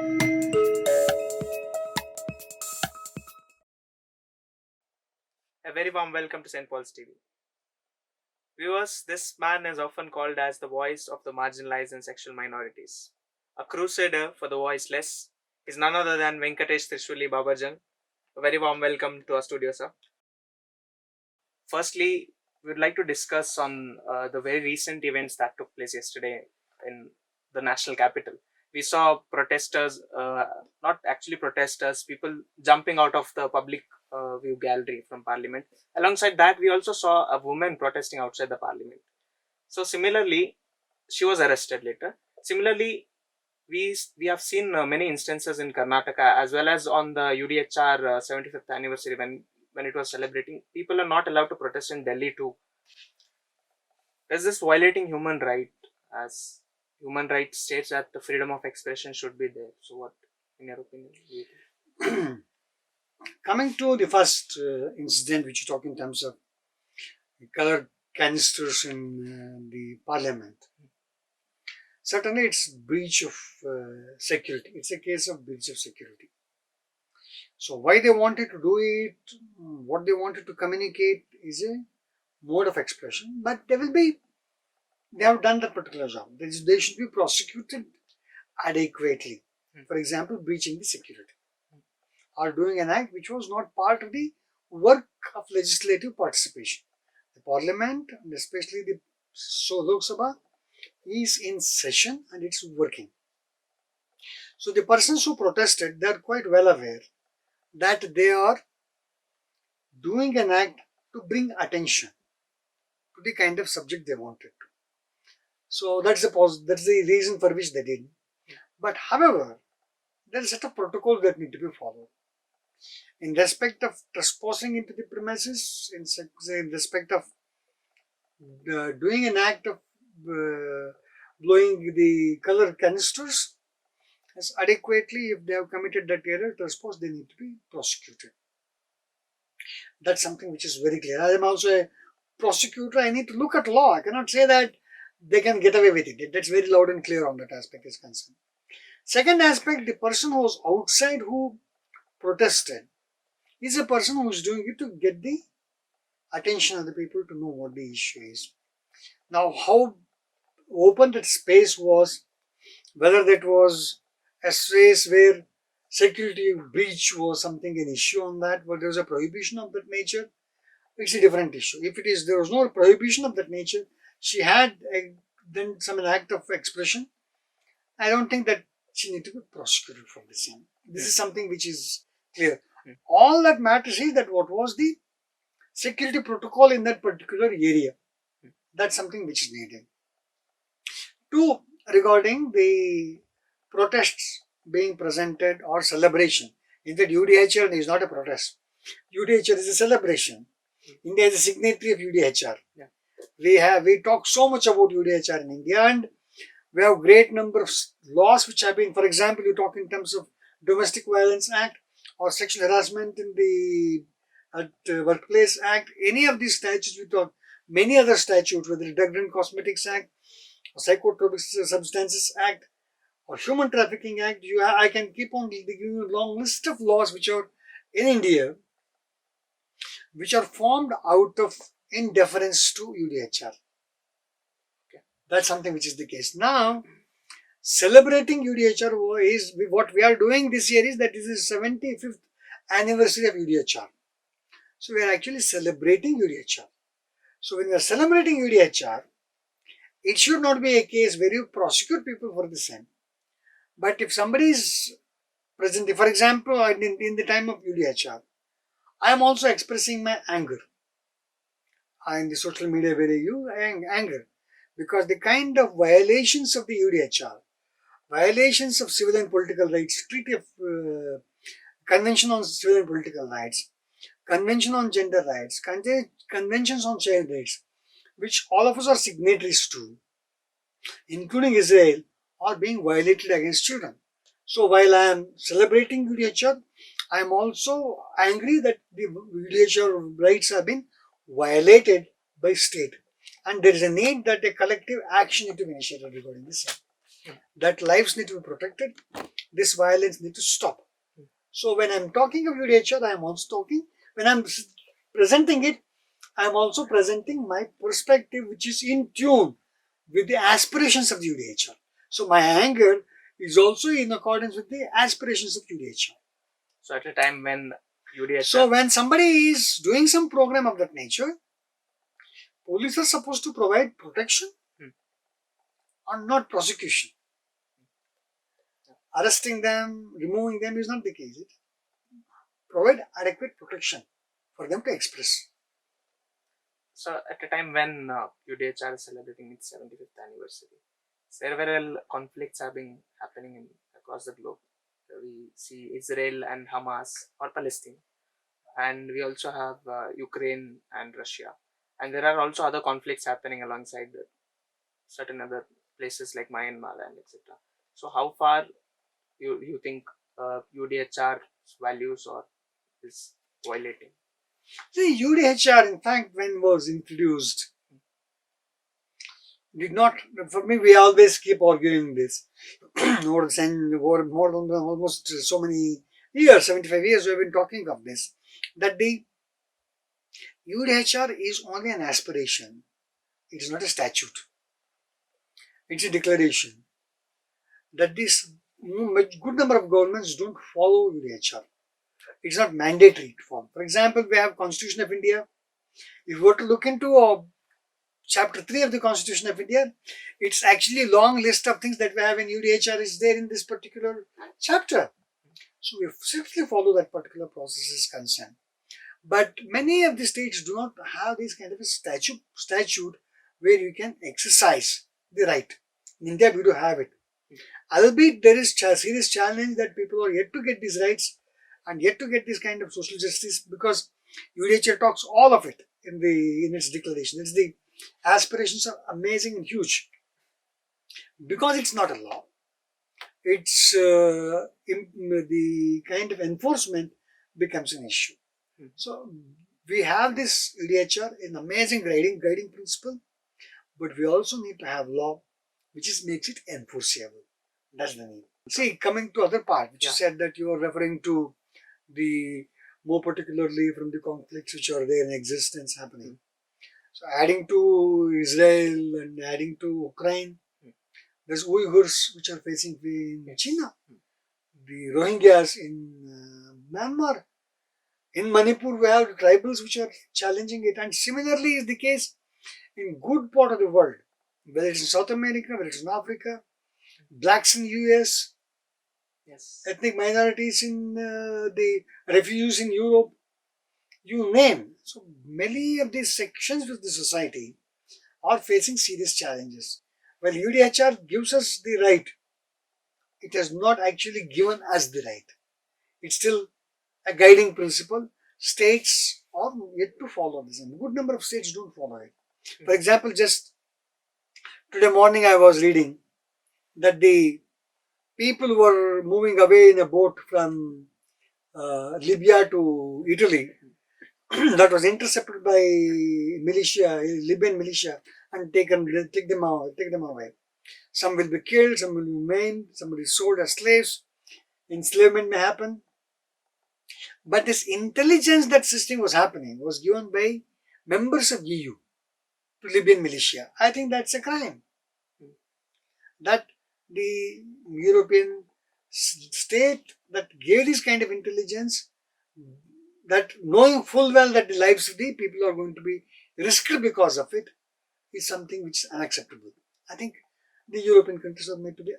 A very warm welcome to St. Paul's TV. Viewers, this man is often called as the voice of the marginalized and sexual minorities. A crusader for the voiceless is none other than Venkatesh Trishuli Babajan. A very warm welcome to our studio, sir. Firstly, we would like to discuss on the very recent events that took place yesterday in the national capital. We saw protesters, not actually protesters, people jumping out of the public view gallery from Parliament. Alongside that, we also saw a woman protesting outside the Parliament. So similarly, she was arrested later. Similarly, we have seen many instances in Karnataka as well as on the UDHR 75th anniversary when it was celebrating. People are not allowed to protest in Delhi too. Is this violating human right? As human rights states that the freedom of expression should be there. So what, in your opinion? Coming to the first incident which you talk in terms of colored canisters in the parliament, certainly it's breach of security. It's a case of breach of security. So why they wanted to do it, what they wanted to communicate is a mode of expression, but they have done that particular job. They should be prosecuted adequately. For example, breaching the security or doing an act which was not part of the work of legislative participation. The parliament, and especially the Lok Sabha, is in session and it's working. So the persons who protested, they are quite well aware that they are doing an act to bring attention to the kind of subject they wanted to. So that's the reason for which they did. But however, there is a set of protocols that need to be followed. In respect of trespassing into the premises, in respect of doing an act of blowing the color canisters, as adequately, if they have committed that error, trespass, they need to be prosecuted. That's something which is very clear. I am also a prosecutor. I need to look at law. I cannot say that they can get away with it. That's very loud and clear on that aspect is concerned. Second aspect, the person who was outside who protested is a person who is doing it to get the attention of the people to know what the issue is. Now, how open that space was, whether that was a space where security breach was something an issue on that, but there was a prohibition of that nature, it's a different issue. If it is there was no prohibition of that nature, she had done some act of expression, I don't think that she need to be prosecuted for the same. This is something which is clear. All that matters is that what was the security protocol in that particular area. That's something which is needed. Two, regarding the protests being presented or celebration. In fact, UDHR is not a protest. UDHR is a celebration. India is a signatory of UDHR. We talk so much about UDHR in India, and we have great number of laws which have been, for example, you talk in terms of Domestic Violence Act or Sexual Harassment in the Workplace Act. Any of these statutes we talk, many other statutes, whether the Drug and Cosmetics Act, or Psychotropic Substances Act, or Human Trafficking Act. I can keep on giving you a long list of laws which are in India, which are formed out of in deference to UDHR. Okay. That's something which is the case. Now, celebrating UDHR is what we are doing this year is that this is 75th anniversary of UDHR. So we are actually celebrating UDHR. So when we are celebrating UDHR, it should not be a case where you prosecute people for the same. But if somebody is present, for example, in the time of UDHR, I am also expressing my anger. In the social media where you anger, because the kind of violations of the UDHR, violations of civil and political rights, Treaty of Convention on Civil and Political Rights, Convention on Gender Rights, Conventions on Child Rights, which all of us are signatories to, including Israel, are being violated against children. So while I am celebrating UDHR, I am also angry that the UDHR rights have been violated by state, and there is a need that a collective action need to be initiated regarding this. that lives need to be protected. This violence need to stop. So when I'm talking of UDHR, I am also talking, when I'm presenting it, I am also presenting my perspective which is in tune with the aspirations of the UDHR. So my anger is also in accordance with the aspirations of UDHR. So at a time when UDHR. So when somebody is doing some program of that nature, police are supposed to provide protection and not prosecution. Arresting them, removing them is not the case. It provide adequate protection for them to express. So at a time when UDHR is celebrating its 75th anniversary, several conflicts have been happening across the globe. We see Israel and Hamas or Palestine, and we also have Ukraine and Russia, and there are also other conflicts happening alongside certain other places like Myanmar and etc. So how far you think UDHR values or is violating? The UDHR, in fact, when was introduced, did not, for me, we always keep arguing this. More than almost so many years, 75 years, we have been talking of this, that the UDHR is only an aspiration. It is not a statute. It's a declaration that this good number of governments don't follow UDHR. It's not mandatory to follow. For example, we have Constitution of India. If you were to look into Chapter 3 of the Constitution of India, it's actually a long list of things that we have in UDHR is there in this particular chapter. So we strictly follow that particular process is concerned. But many of the states do not have this kind of a statute where you can exercise the right. In India, we do have it. Albeit there is a serious challenge that people are yet to get these rights and yet to get this kind of social justice, because UDHR talks all of it in its declaration. It's the aspirations are amazing and huge. Because it's not a law, it's the kind of enforcement becomes an issue. So we have this UDHR, an amazing guiding principle, but we also need to have law which makes it enforceable. That's the need. See, coming to other part, which you said that you are referring to the more particularly from the conflicts which are there in existence happening. So adding to Israel and adding to Ukraine, there's Uyghurs which are facing in China, the Rohingyas in Myanmar. In Manipur, we have tribals which are challenging it, and similarly is the case in good part of the world, whether it's in South America, whether it's in Africa, blacks in US, ethnic minorities in the refugees in Europe, you name. So many of these sections of the society are facing serious challenges. Well, UDHR gives us the right. It has not actually given us the right. It's still a guiding principle. States are yet to follow this, and a good number of states don't follow it. For example, just today morning I was reading that the people were moving away in a boat from Libya to Italy that was intercepted by militia, Libyan militia, and take them away. Some will be killed, some will be maimed, some will be sold as slaves. Enslavement may happen. But this intelligence that system was happening was given by members of EU to Libyan militia. I think that's a crime. That the European state that gave this kind of intelligence, that knowing full well that the lives of the people are going to be risked because of it, is something which is unacceptable. I think the European countries are made to be,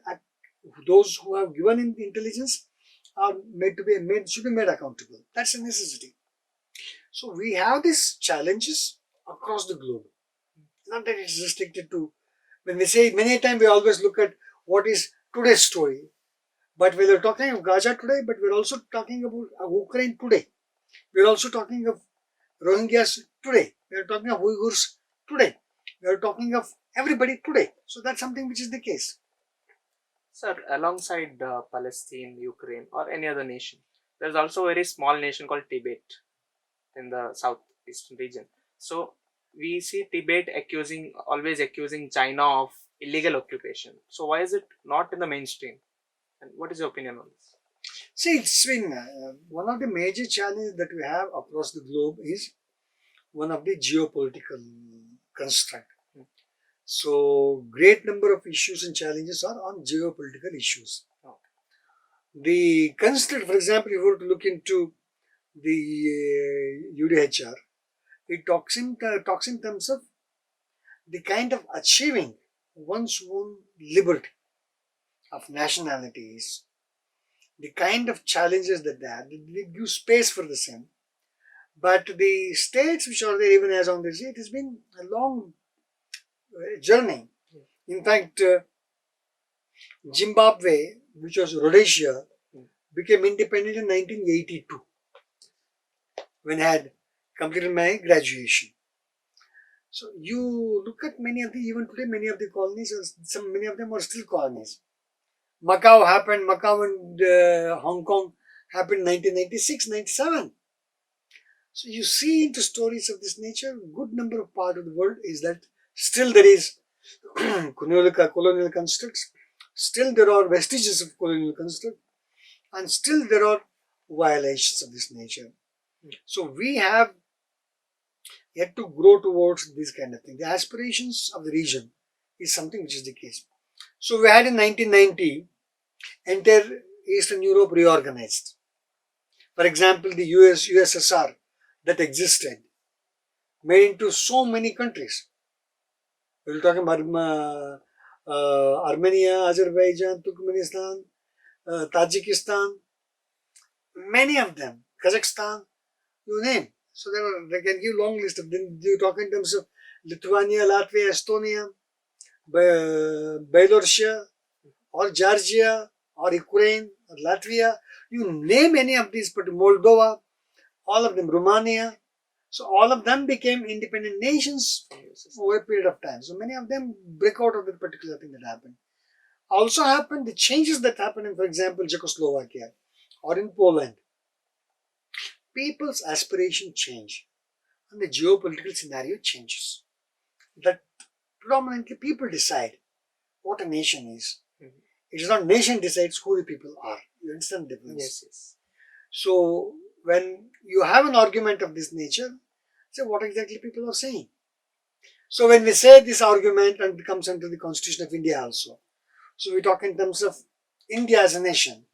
those who have given the intelligence are should be made accountable. That's a necessity. So we have these challenges across the globe. Not that it's restricted to, when we say many times we always look at what is today's story. But we are talking of Gaza today, but we're also talking about Ukraine today. We're also talking of Rohingyas today. We're talking of Uyghurs today. We're talking of everybody today. So that's something which is the case. Sir, alongside Palestine, Ukraine, or any other nation, there's also a very small nation called Tibet in the southeastern region. So we see Tibet always accusing China of illegal occupation. So why is it not in the mainstream? And what is your opinion on this? See, it's been one of the major challenges that we have across the globe is one of the geopolitical construct. Hmm. So, great number of issues and challenges are on geopolitical issues. Okay. The construct, for example, if you were to look into the UDHR, it talks in terms of the kind of achieving one's own liberty of nationalities, the kind of challenges that they have, they give space for the same. But the states which are there even as on this, it has been a long journey. In fact, Zimbabwe, which was Rhodesia, became independent in 1982 when I had completed my graduation. So you look at many of the, even today, many of the colonies, many of them are still colonies. Macau and Hong Kong happened 1996, 97. So you see into stories of this nature, good number of part of the world is that still there is colonial constructs, still there are vestiges of colonial construct, and still there are violations of this nature. So we have yet to grow towards this kind of thing. The aspirations of the region is something which is the case. So we had in 1990 entire Eastern Europe reorganized. For example, the USSR that existed made into so many countries. We're talking about Armenia, Azerbaijan, Turkmenistan, Tajikistan, many of them, Kazakhstan, you name. So they can give long list of them. You talk in terms of Lithuania, Latvia, Estonia, Belarus, or Georgia, or Ukraine, or Latvia. You name any of these, but Moldova, all of them, Romania. So all of them became independent nations over a period of time. So many of them break out of the particular thing that happened. Also happened the changes that happened in, for example, Czechoslovakia or in Poland. People's aspiration change and the geopolitical scenario changes. That predominantly people decide what a nation is. Mm-hmm. It is not nation decides who the people are. You understand the difference? Yes, yes. So when you have an argument of this nature, say what exactly people are saying. So when we say this argument and it comes under the Constitution of India also, so we talk in terms of India as a nation.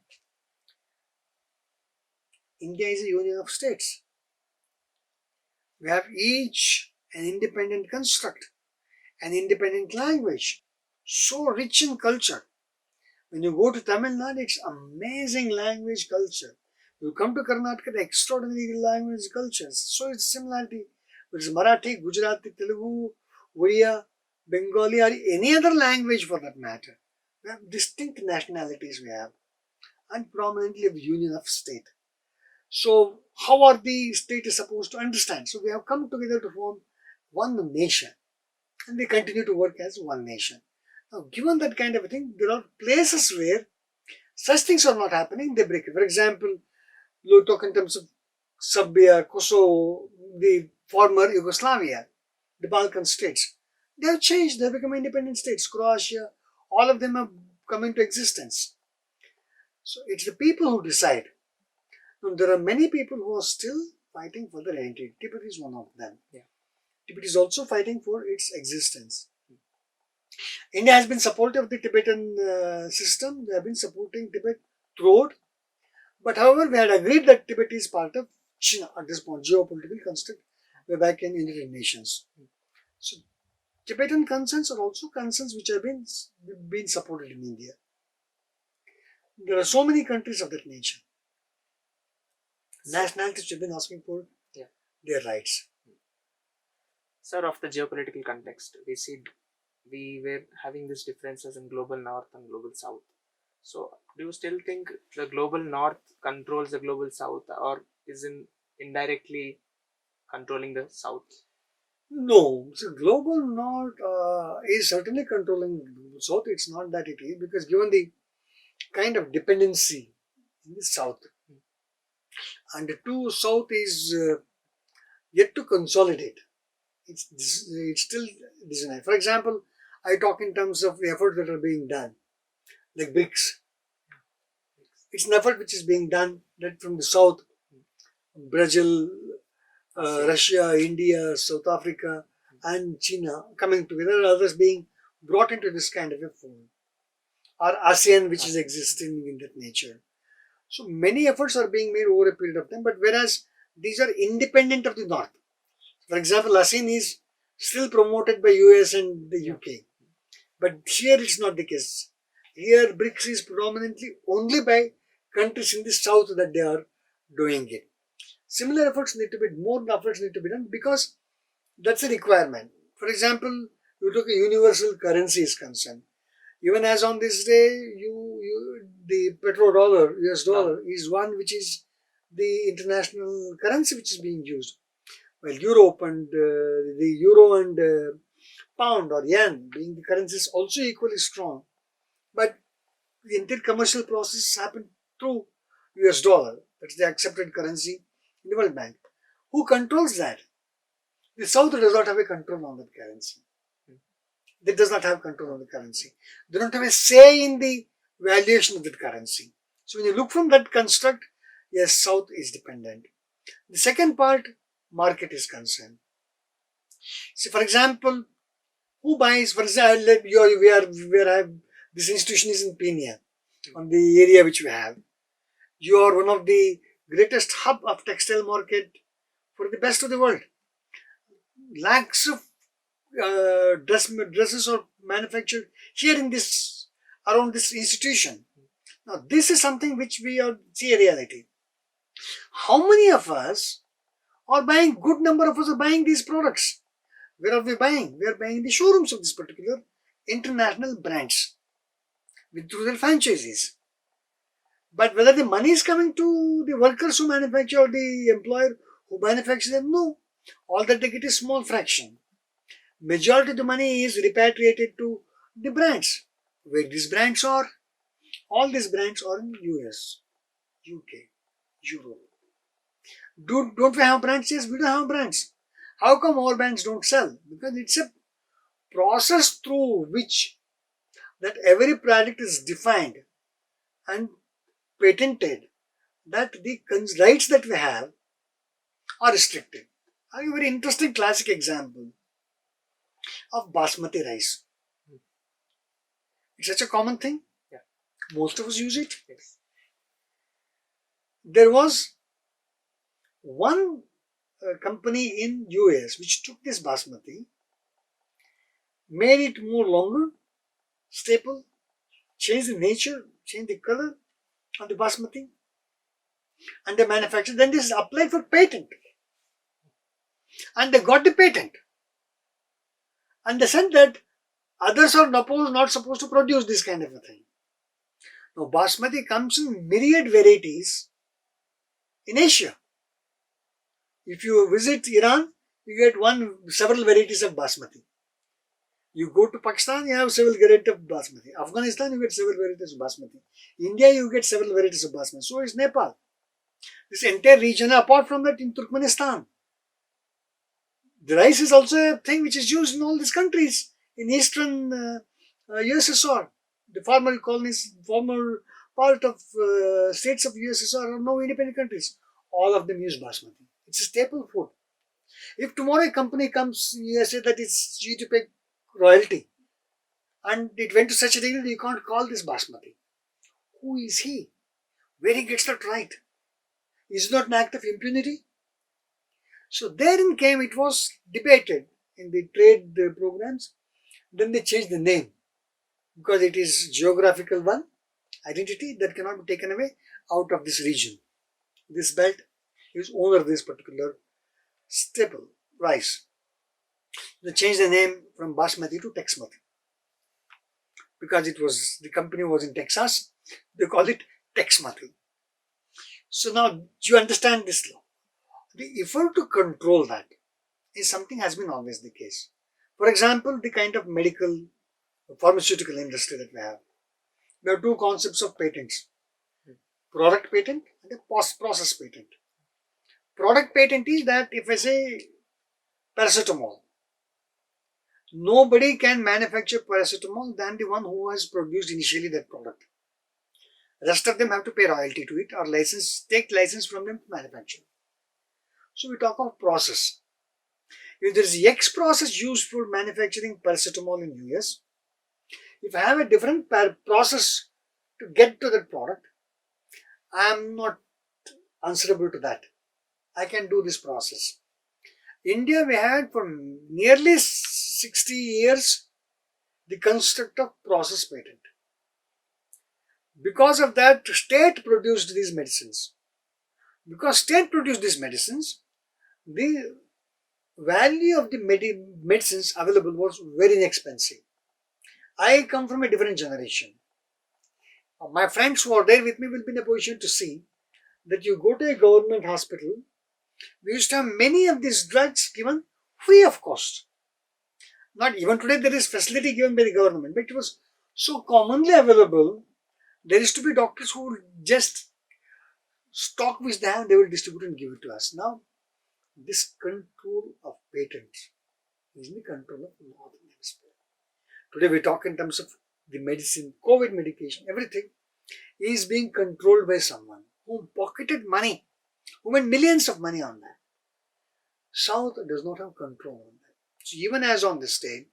India is a union of states. We have each an independent construct, an independent language, so rich in culture. When you go to Tamil Nadu, it's amazing language culture. You come to Karnataka, the extraordinary language cultures. So it's similarity. It's Marathi, Gujarati, Telugu, Oriya, Bengali, or any other language for that matter. We have distinct nationalities we have, and prominently a union of state. So how are the states supposed to understand? So we have come together to form one nation, and they continue to work as one nation. Now, given that kind of a thing, there are places where such things are not happening, they break it. For example, you talk in terms of Serbia, Kosovo, the former Yugoslavia, the Balkan states. They have changed, they have become independent states. Croatia, all of them have come into existence. So it's the people who decide. Now, there are many people who are still fighting for their identity. Tibet is one of them. Yeah. Tibet is also fighting for its existence. India has been supportive of the Tibetan system. They have been supporting Tibet throughout. But however, we had agreed that Tibet is part of China at this point, geopolitical construct. We're back in United Nations. So Tibetan concerns are also concerns which have been supported in India. There are so many countries of that nature. Nationalities have been asking for their rights. Sir, of the geopolitical context, we were having these differences in global north and global south. So, do you still think the global north controls the global south, or is indirectly controlling the south? No, so global north is certainly controlling global south. It's not that it is, because given the kind of dependency in the south, and the two south is yet to consolidate. It's still designed. For example, I talk in terms of the efforts that are being done, like BRICS. It's an effort which is being done that from the south, Brazil, Russia, India, South Africa, and China coming together, others being brought into this kind of a fold. Or ASEAN, which is existing in that nature. So many efforts are being made over a period of time, but whereas these are independent of the North. For example, ASEAN is still promoted by US and the UK. But here it's not the case. Here BRICS is predominantly only by countries in the south that they are doing it. Similar efforts need to be, more efforts need to be done because that's a requirement. For example, you took a universal currency is concerned. Even as on this day, the petrodollar, US dollar, is one which is the international currency which is being used. Well, Europe and the euro and pound or yen being the currencies also equally strong. But the entire commercial process happen through US dollar. That's the accepted currency in the World Bank. Who controls that? The South does not have a control on that currency. They does not have control on the currency. They don't have a say in the valuation of that currency. So when you look from that construct, yes, South is dependent. The second part, market is concerned. See, for example, who buys? For example, this institution is in Penia, on the area which we have. You are one of the greatest hub of textile market for the best of the world. Lakhs of dresses are manufactured here in this, around this institution. Now, this is something which we are see a reality. How many of us are buying? Good number of us are buying these products. Where are we buying? We are buying the showrooms of this particular international brands through their franchises. But whether the money is coming to the workers who manufacture or the employer who manufactures them, no. All that they get is small fraction. Majority of the money is repatriated to the brands. Where these brands are? All these brands are in US, UK, Europe. Don't we have brands? Yes, we don't have brands. How come our brands don't sell? Because it's a process through which that every product is defined and patented, that the rights that we have are restricted. I have a very interesting classic example of basmati rice. It's such a common thing. Yeah. Most of us use it. Yes. There was one company in US which took this basmati, made it more longer, staple, changed the nature, changed the color of the basmati, and they manufactured. Then this is applied for patent, and they got the patent. And they said that others are not supposed to produce this kind of a thing. Now, basmati comes in myriad varieties in Asia. If you visit Iran, you get several varieties of basmati. You go to Pakistan, you have several varieties of basmati. Afghanistan, you get several varieties of basmati. India, you get several varieties of basmati. So is Nepal. This entire region, apart from that, in Turkmenistan. The rice is also a thing which is used in all these countries in eastern USSR. The former colonies, former part of states of USSR are now independent countries. All of them use basmati. It's a staple food. If tomorrow a company comes in USA that it's due to pay royalty, and it went to such a degree that you can't call this basmati. Who is he? Where he gets that right? Is it not an act of impunity? So therein came, it was debated in the trade programs. Then they changed the name because it is geographical one identity that cannot be taken away out of this region. This belt is owner of this particular staple rice. They changed the name from Basmati to Texmati because the company was in Texas. They call it Texmati. So now you understand this law. The effort to control that is something has been always the case. For example, the kind of medical pharmaceutical industry that we have. There are two concepts of patents: product patent and a post-process patent. Product patent is that if I say paracetamol, Nobody can manufacture paracetamol than the one who has produced initially that product. Rest of them have to pay royalty to it or take license from them to manufacture. So we talk of process. If there is X process used for manufacturing paracetamol in US, if I have a different process to get to that product, I am not answerable to that. I can do this process. India, we had for nearly 60 years the construct of process patent. Because of that, state produced these medicines. Because state produced these medicines, the value of the medicines available was very inexpensive. I come from a different generation. My friends who are there with me will be in a position to see that you go to a government hospital, we used to have many of these drugs given free of cost. Not even today there is facility given by the government, but it was so commonly available. There used to be doctors who would just stock which they have, they will distribute and give it to us. Now, this control of patents is in the control of Northern Hemisphere. Today we talk in terms of the medicine, COVID medication, everything is being controlled by someone who pocketed money, who made millions of money on that. South does not have control on that. So even as on this day,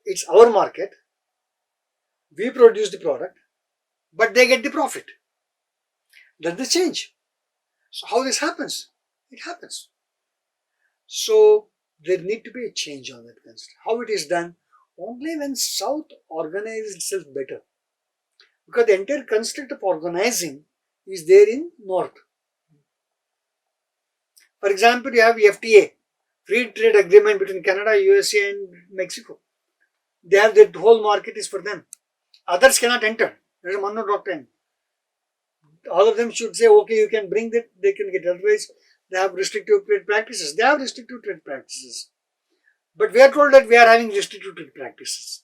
it's our market, we produce the product, but they get the profit. That's the change. So how this happens? It happens. So there need to be a change on that concept. How it is done? Only when South organizes itself better. Because the entire construct of organizing is there in North. For example, you have FTA, Free Trade Agreement between Canada, USA and Mexico. They have that whole market is for them. Others cannot enter. There is a Monroe Doctrine. All of them should say, okay, you can bring that, they can get. Otherwise, they have restrictive trade practices. They have restrictive trade practices. But we are told that we are having restrictive trade practices.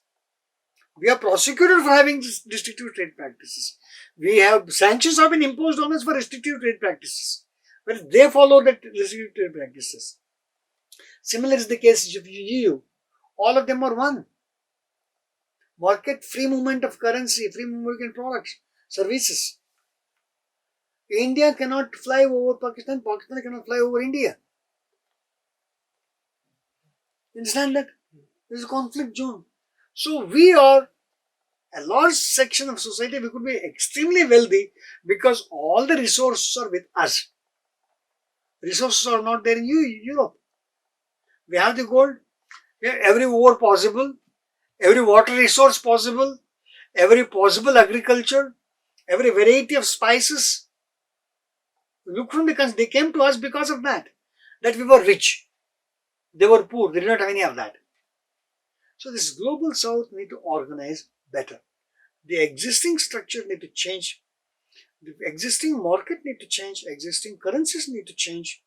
We are prosecuted for having restrictive trade practices. We have sanctions have been imposed on us for restrictive trade practices. Well, they follow that restrictive trade practices. Similar is the case of EU. All of them are one. Market, free movement of currency, free movement of products, services. India cannot fly over Pakistan, Pakistan cannot fly over India. Understand that? This is a conflict zone. So we are a large section of society, we could be extremely wealthy because all the resources are with us. Resources are not there in Europe. We have the gold, we have every ore possible, every water resource possible, every possible agriculture, every variety of spices. Look from the country, they came to us because of that we were rich. They were poor, they did not have any of that. So this global south need to organize better. The existing structure need to change. The existing market need to change. Existing currencies need to change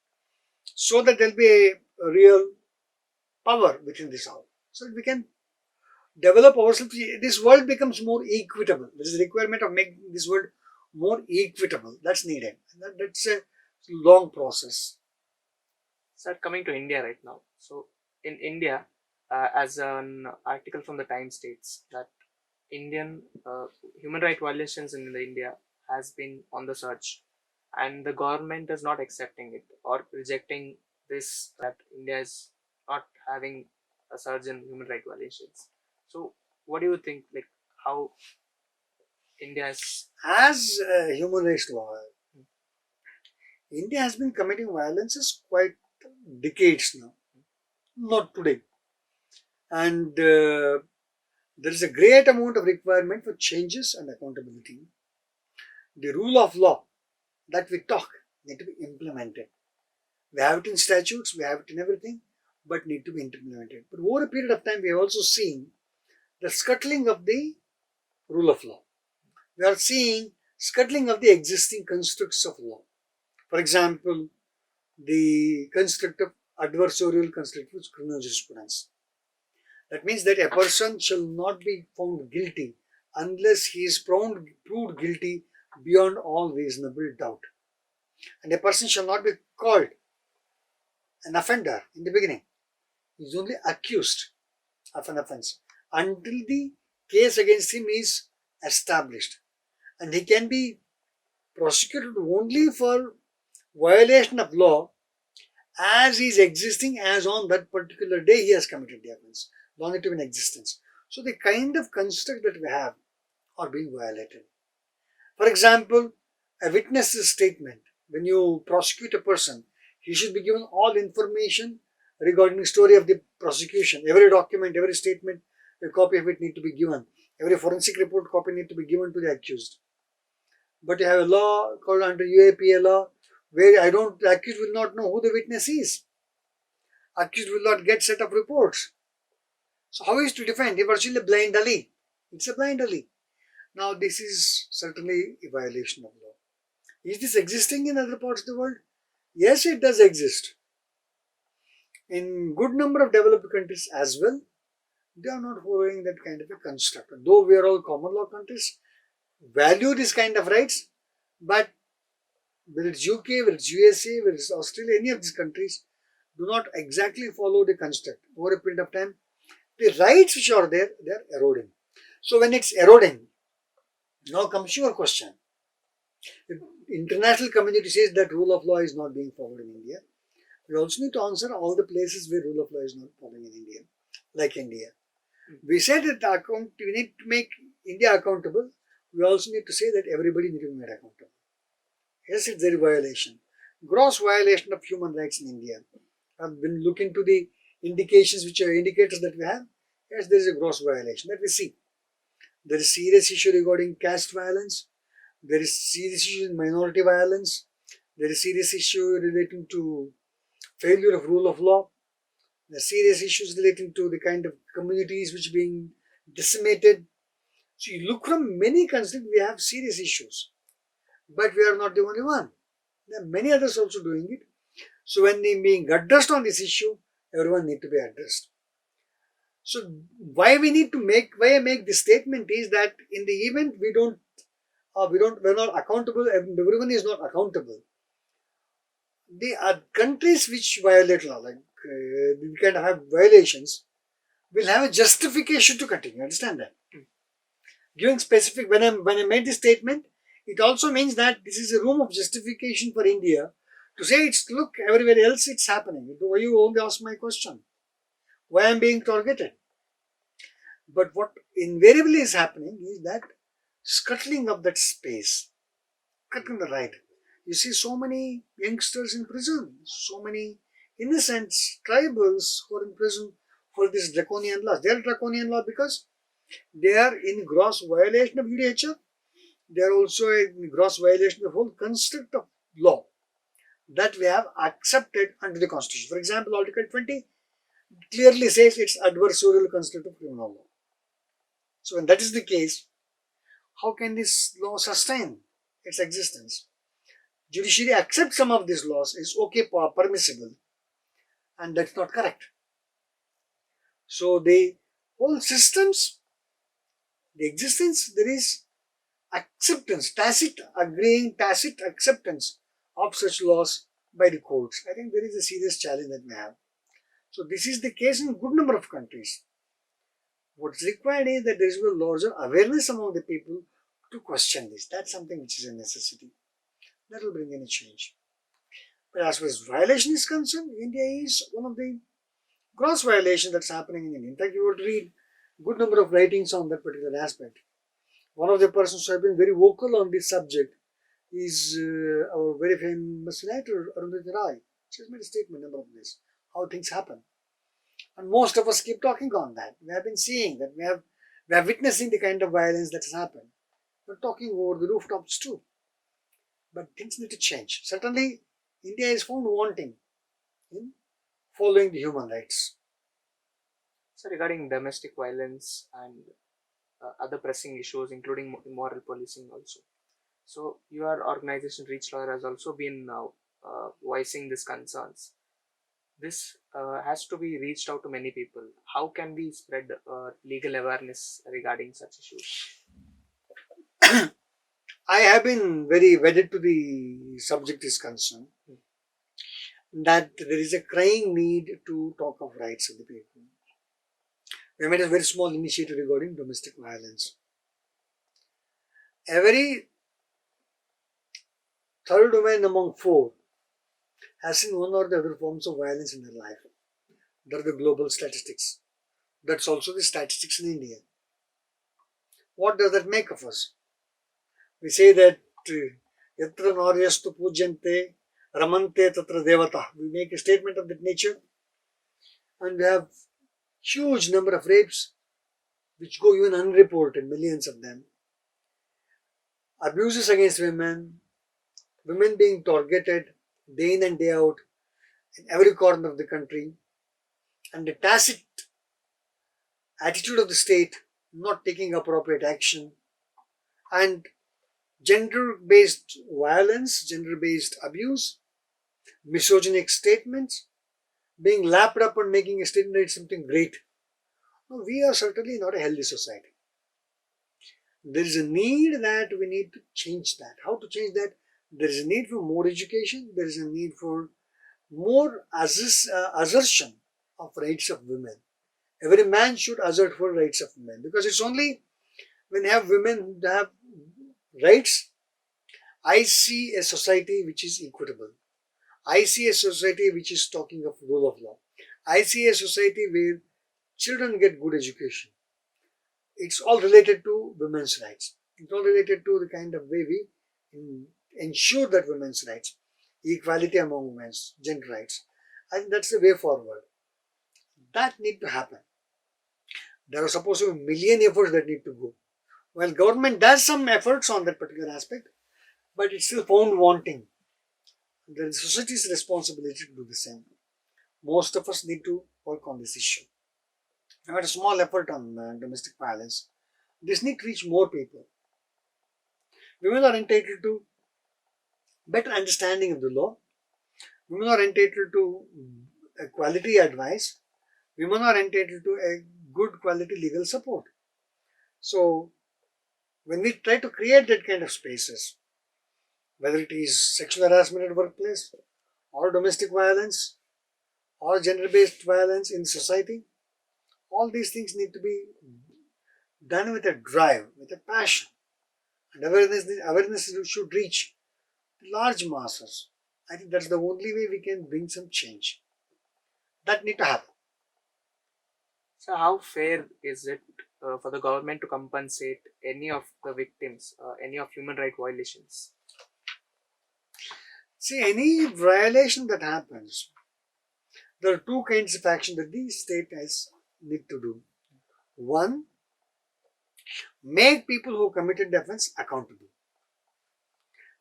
so that there will be a real power within the south. So that we can develop ourselves. This world becomes more equitable. There is a requirement of making this world more equitable. That's needed. That's a long process. Sir, coming to India right now. So in India, as an article from the Times states that Indian human rights violations in the India has been on the surge, and the government is not accepting it or rejecting this that India is not having a surge in human rights violations. So, what do you think? Like how India is as a human rights lawyer, India has been committing violences quite decades now, not today, and there is a great amount of requirement for changes and accountability. The rule of law that we talk need to be implemented. We have it in statutes, we have it in everything, but need to be implemented. But over a period of time, we have also seen the scuttling of the rule of law. We are seeing scuttling of the existing constructs of law. For example, the construct of adversarial construct of criminal jurisprudence. That means that a person shall not be found guilty unless he is proved guilty beyond all reasonable doubt. And a person shall not be called an offender in the beginning. He is only accused of an offence until the case against him is established. And he can be prosecuted only for violation of law as he is existing as on that particular day he has committed the offence, longevity in existence. So the kind of construct that we have are being violated. For example, a witness's statement. When you prosecute a person, he should be given all information regarding the story of the prosecution. Every document, every statement, a copy of it need to be given. Every forensic report copy need to be given to the accused. But you have a law called under UAPA law where the accused will not know who the witness is. Accused will not get set of reports. So how is to defend? He virtually blind alley. It's a blind alley. Now this is certainly a violation of law. Is this existing in other parts of the world? Yes, it does exist. In good number of developed countries as well, they are not following that kind of a construct. Though we are all common law countries, value this kind of rights, but whether it's UK, whether it's USA, whether it's Australia, any of these countries do not exactly follow the construct. Over a period of time, the rights which are there, they are eroding. So when it's eroding, now comes your question. If international community says that rule of law is not being followed in India, we also need to answer all the places where rule of law is not following in India, like India. We said that we need to make India accountable. We also need to say that everybody needs to be made accountable. Yes, it's a violation. Gross violation of human rights in India. I've been looking to the indications which are indicators that we have. Yes, there is a gross violation that we see. There is serious issue regarding caste violence. There is serious issue in minority violence. There is serious issue relating to failure of rule of law. There are serious issues relating to the kind of communities which are being decimated. So you look from many countries, we have serious issues. But we are not the only one. There are many others also doing it. So when they being addressed on this issue, everyone need to be addressed. So why I make this statement is that in the event we're not accountable, everyone is not accountable. The countries which violate law, like we can have violations, will have a justification to continue. Understand that? Giving specific, when I made this statement, it also means that this is a room of justification for India to say look, everywhere else it's happening. Why you only ask my question? Why I'm being targeted? But what invariably is happening is that scuttling of that space, cutting the right. You see so many youngsters in prison, so many innocents, tribals who are in prison for this draconian laws. They are draconian law because they are in gross violation of UDHR. They are also in gross violation of the whole construct of law that we have accepted under the Constitution. For example, Article 20 clearly says it's adversarial construct of criminal law. So when that is the case, how can this law sustain its existence? Judiciary accepts some of these laws is okay, permissible, and that's not correct. So the whole systems, the existence, there is acceptance, tacit acceptance of such laws by the courts. I think there is a serious challenge that we have. So this is the case in a good number of countries. What's required is that there is a larger awareness among the people to question this. That's something which is a necessity. That will bring any change. But as far as violation is concerned, India is one of the gross violations that's happening in India. In fact, you would read good number of writings on that particular aspect. One of the persons who have been very vocal on this subject is our very famous writer, Arundhati Roy. She has made a statement number of this, how things happen. And most of us keep talking on that. We have been seeing that we are witnessing the kind of violence that has happened. We're talking over the rooftops too. But things need to change. Certainly, India is found wanting in following the human rights. So regarding domestic violence and other pressing issues, including moral policing also. So your organization, Reach Lawyer, has also been voicing these concerns. This has to be reached out to many people. How can we spread legal awareness regarding such issues? I have been very wedded to the subject is concerned. that there is a crying need to talk of rights of the people. We made a very small initiative regarding domestic violence. Every third woman among four has seen one or the other forms of violence in their life. That are the global statistics. That's also the statistics in India. What does that make of us? We say that yatra naryastu pujyante ramante tatra devata. We make a statement of that nature, and we have huge number of rapes which go even unreported, millions of them. Abuses against women, women being targeted day in and day out in every corner of the country, and the tacit attitude of the state not taking appropriate action, and gender-based violence, gender-based abuse, misogynic statements, being lapped up and making a statement that it's something great. No, we are certainly not a healthy society. There is a need that we need to change that. How to change that? There is a need for more education. There is a need for more assertion of rights of women. Every man should assert for rights of women, because it's only when you have women who have rights, I see a society which is equitable. I see a society which is talking of rule of law. I see a society where children get good education. It's all related to women's rights. It's all related to the kind of way we ensure that women's rights, equality among women's gender rights. I think that's the way forward. That need to happen. There are supposed to be a million efforts that need to go. Well, government does some efforts on that particular aspect, but it's still found wanting. There is society's responsibility to do the same. Most of us need to work on this issue. I had a small effort on domestic violence. This need to reach more people. Women are entitled to better understanding of the law. Women are entitled to a quality advice. Women are entitled to a good quality legal support. So, when we try to create that kind of spaces, whether it is sexual harassment at workplace, or domestic violence, or gender-based violence in society, all these things need to be done with a drive, with a passion. And awareness should reach large masses. I think that's the only way we can bring some change. That need to happen. So, how fair is it for the government to compensate any of the victims, any of human right violations? See, any violation that happens, there are two kinds of action that the state has need to do. One, make people who committed the offense accountable.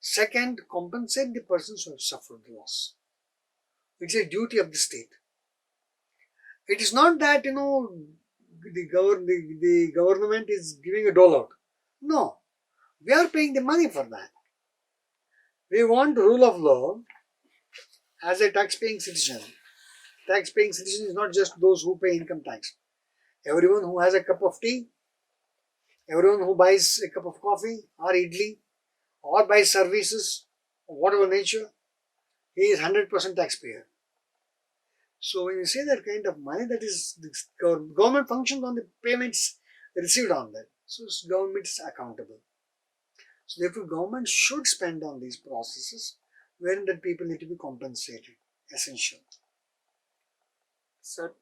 Second, compensate the persons who have suffered loss. It's a duty of the state. It is not that the government is giving a dole out. No, we are paying the money for that. We want rule of law as a tax-paying citizen. Tax-paying citizen is not just those who pay income tax. Everyone who has a cup of tea, everyone who buys a cup of coffee or idli or buys services of whatever nature, he is 100% taxpayer. So when you say that kind of money, that is the government functions on the payments received on that. So government is accountable. So therefore government should spend on these processes wherein that people need to be compensated. Essential. Sir,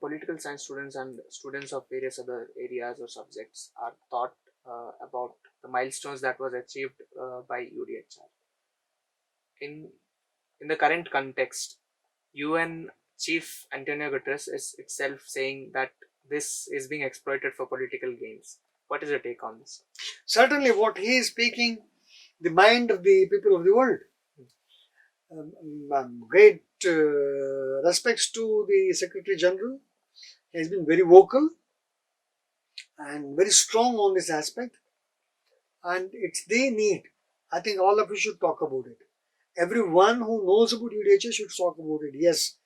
political science students and students of various other areas or subjects are taught about the milestones that was achieved by UDHR. In the current context, UN Chief Antonio Guterres is itself saying that this is being exploited for political gains. What is your take on this? Certainly, what he is speaking, the mind of the people of the world. Great respects to the Secretary General. He has been very vocal and very strong on this aspect. And it's the need. I think all of you should talk about it. Everyone who knows about UDHR should talk about it. Yes,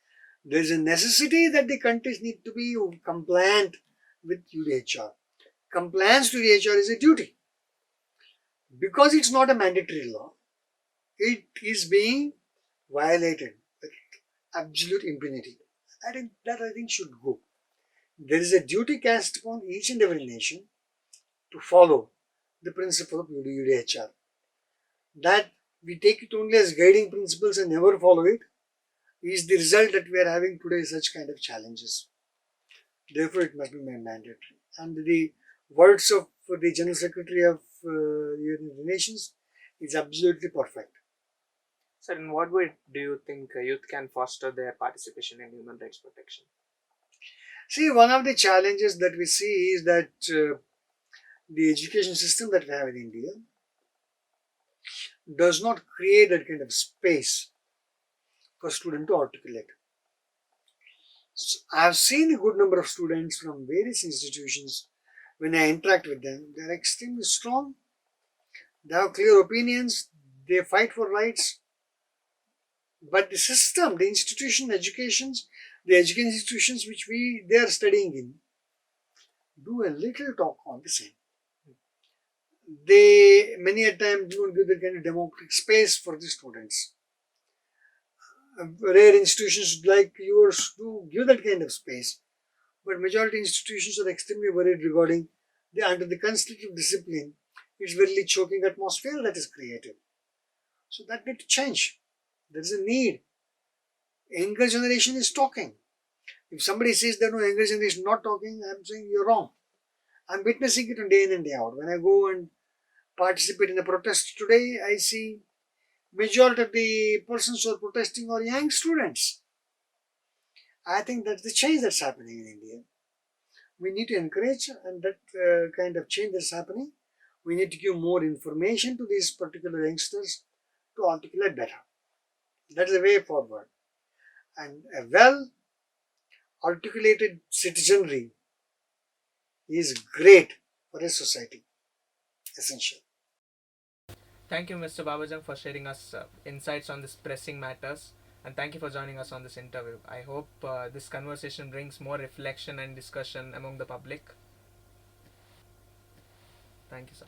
there is a necessity that the countries need to be compliant with UDHR. Compliance to UDHR is a duty. Because it's not a mandatory law, it is being violated. absolute impunity. I think should go. There is a duty cast upon each and every nation to follow the principle of UDHR. That we take it only as guiding principles and never follow it is the result that we are having today such kind of challenges. Therefore, it must be made mandatory. And the words of the General Secretary of United Nations is absolutely perfect. Sir, in what way do you think youth can foster their participation in human rights protection? See, one of the challenges that we see is that the education system that we have in India does not create that kind of space for students to articulate. So I have seen a good number of students from various institutions. When I interact with them, they are extremely strong. They have clear opinions. They fight for rights. But the system, the institution, educations, the education institutions which they are studying in, do a little talk on the same. They many a time don't give the kind of democratic space for the students. Rare institutions like yours do give that kind of space, but majority institutions are extremely worried regarding under the constitutive discipline. It's very choking atmosphere that is created. So that need to change. There is a need. Younger generation is talking. If somebody says that no, younger generation is not talking, I'm saying you're wrong. I'm witnessing it on day in and day out. When I go and participate in a protest today, I see majority of the persons who are protesting are young students. I think that's the change that's happening in India. We need to encourage and that kind of change that's happening. We need to give more information to these particular youngsters to articulate better. That's the way forward. And a well articulated citizenry is great for a society. Essential. Thank you, Mr. Babajang, for sharing us insights on this pressing matters. And thank you for joining us on this interview. I hope this conversation brings more reflection and discussion among the public. Thank you, sir.